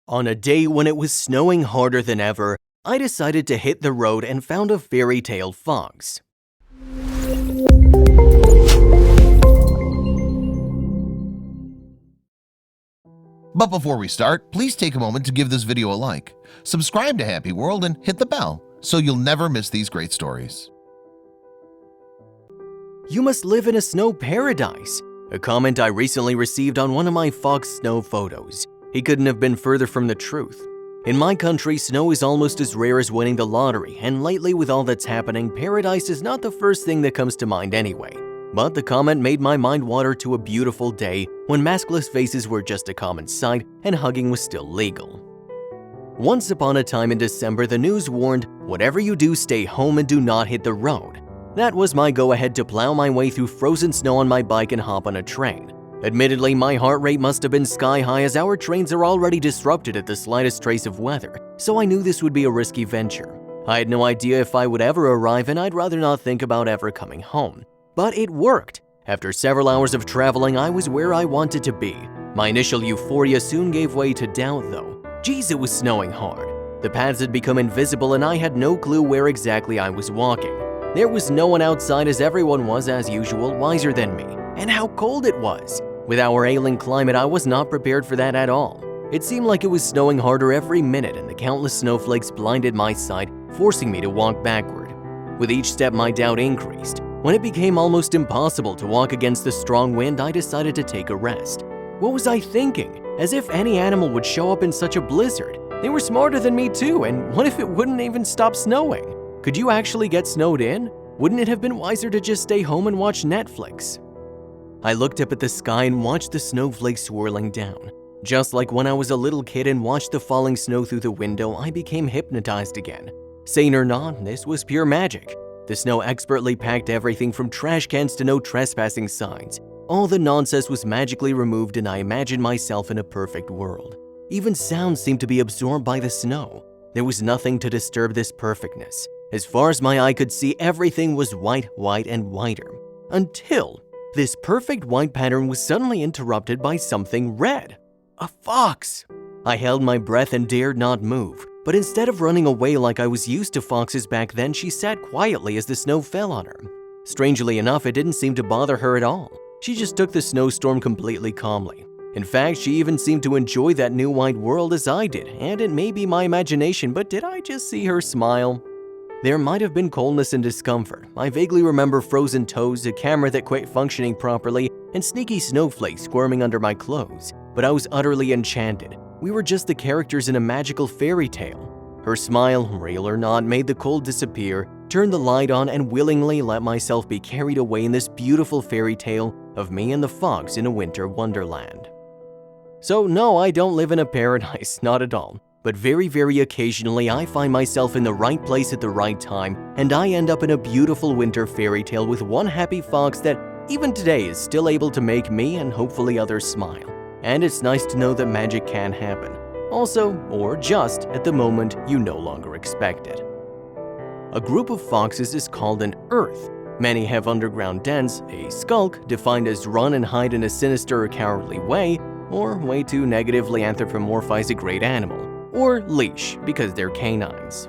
On a day when it was snowing harder than ever, I decided to hit the road and found a fairy tale fox. But before we start, please take a moment to give this video a like, subscribe to HappyWorld, and hit the bell so you'll never miss these great stories. You must live in a snow paradise. A comment I recently received on one of my fox snow photos. He couldn't have been further from the truth. In my country, snow is almost as rare as winning the lottery, and lately with all that's happening, paradise is not the first thing that comes to mind anyway. But the comment made my mind water to a beautiful day when maskless faces were just a common sight and hugging was still legal. Once upon a time in December, the news warned, "Whatever you do, stay home and do not hit the road." That was my go-ahead to plow my way through frozen snow on my bike and hop on a train. Admittedly, my heart rate must have been sky high as our trains are already disrupted at the slightest trace of weather, so I knew this would be a risky venture. I had no idea if I would ever arrive, and I'd rather not think about ever coming home. But it worked. After several hours of traveling, I was where I wanted to be. My initial euphoria soon gave way to doubt though. Geez, it was snowing hard. The paths had become invisible and I had no clue where exactly I was walking. There was no one outside as everyone was, as usual, wiser than me. And how cold it was! With our ailing climate, I was not prepared for that at all. It seemed like it was snowing harder every minute and the countless snowflakes blinded my sight, forcing me to walk backward. With each step, my doubt increased. When it became almost impossible to walk against the strong wind, I decided to take a rest. What was I thinking? As if any animal would show up in such a blizzard. They were smarter than me too, and what if it wouldn't even stop snowing? Could you actually get snowed in? Wouldn't it have been wiser to just stay home and watch Netflix? I looked up at the sky and watched the snowflakes swirling down. Just like when I was a little kid and watched the falling snow through the window, I became hypnotized again. Sane or not, this was pure magic. The snow expertly packed everything from trash cans to no trespassing signs. All the nonsense was magically removed and I imagined myself in a perfect world. Even sound seemed to be absorbed by the snow. There was nothing to disturb this perfectness. As far as my eye could see, everything was white, white, and whiter. Until this perfect white pattern was suddenly interrupted by something red. A fox! I held my breath and dared not move. But instead of running away like I was used to foxes back then, she sat quietly as the snow fell on her. Strangely enough, it didn't seem to bother her at all. She just took the snowstorm completely calmly. In fact, she even seemed to enjoy that new white world as I did, and it may be my imagination, but did I just see her smile? There might have been coldness and discomfort. I vaguely remember frozen toes, a camera that quit functioning properly, and sneaky snowflakes squirming under my clothes. But I was utterly enchanted. We were just the characters in a magical fairy tale. Her smile, real or not, made the cold disappear, turned the light on, and willingly let myself be carried away in this beautiful fairy tale of me and the fox in a winter wonderland. So no, I don't live in a paradise, not at all. But very, very occasionally, I find myself in the right place at the right time, and I end up in a beautiful winter fairy tale with one happy fox that, even today, is still able to make me and hopefully others smile. And it's nice to know that magic can happen. Also, or just at the moment you no longer expect it. A group of foxes is called an earth. Many have underground dens, a skulk, defined as run and hide in a sinister or cowardly way, or way to negatively anthropomorphize a great animal, or leash because they're canines.